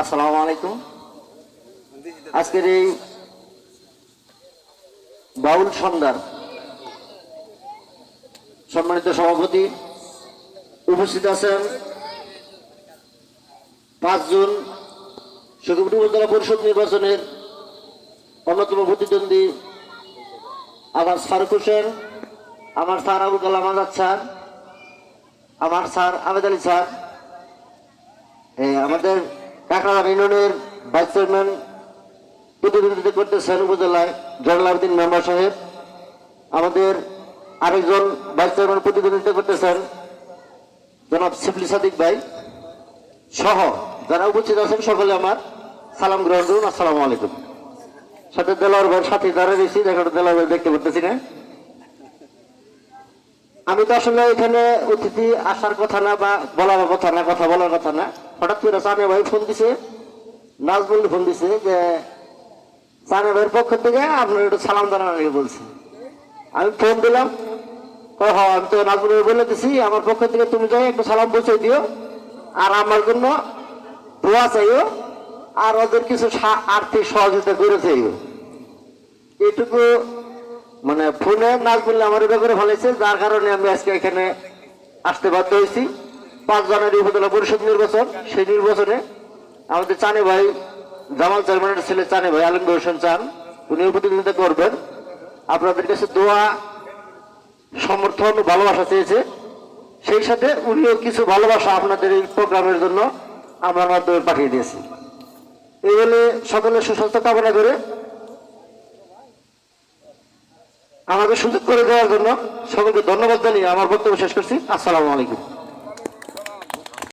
আসসালামু আলাইকুম। আজকের এই বাউল সন্ধ্যার সম্মানিত সভাপতি উপস্থিত আছেন 5 জুন সখীপুর উপজেলা পরিষদ নির্বাচনের অন্যতম প্রতিদ্বন্দ্বী আমার ফারুক হোসেন, আমার স্যার আবুল কালাম আজাদ স্যার, আমার স্যার আবেদ আলী স্যার, আমাদের কাকরাবাদ ইউনিয়নের ভাইস চেয়ারম্যান প্রতিনিধিত্ব করতেছেন উপজেলায় জয়নাল মেম্বার সাহেব, আমাদের আরেকজন ভাইস চেয়ারম্যান প্রতিনিধিত্ব করতেছেন জনাব শিবলি সাদিক ভাই সহ যারা উপস্থিত আছেন সকলে আমার সালাম গ্রহণ করুন। আসসালামু আলাইকুম। সাথে দেলাওয়ার ভাই সাথে দাঁড়িয়ে রয়েছি, দেখা দেলাওয়ার ভাই দেখতে পারতেছি না। আমি তো আসলে এখানে অতিথি আসার কথা না বা বলার কথা না, কথা বলার কথা না। হঠাৎ করে সানিয়া ভাই ফোন দিছে, নাজমুল ফোন দিছে যে সানিয়া ভাইয়ের পক্ষ থেকে আপনার একটু সালাম জানানো বলছে। আমি ফোন দিলাম, আমি তো নাজমুল বলে দিছি আমার পক্ষ থেকে তুমি যাই একটু সালাম পৌঁছে দিও, আর আমার জন্য দোয়া চাইও, আর ওদের কিছু আর্থিক সহযোগিতা করে চাইও। এইটুকু মানে ফোনে নাজমুল আমার এটা করে ফেলেছে, যার কারণে আমি আজকে এখানে আসতে বাধ্য হয়েছি। 5 জানুয়ারি উপজেলা পরিষদ নির্বাচন, সেই নির্বাচনে আমাদের চানে ভাই জামাল চেয়ারম্যানের ছেলে চানে ভাই আলমগীর হোসেন চান, উনিও প্রতিনিধিত্ব করবেন। আপনাদের কাছে দোয়া সমর্থন ভালোবাসা চেয়েছে, সেই সাথে উনিও কিছু ভালোবাসা আপনাদের এই প্রোগ্রামের জন্য আমার মাধ্যমে পাঠিয়ে দিয়েছি। এই বলে সকলের সুস্বাস্থ্য কামনা করে আমাকে সুযোগ করে দেওয়ার জন্য সকলকে ধন্যবাদ জানিয়ে আমার বক্তব্য শেষ করছি। আসসালামু আলাইকুম।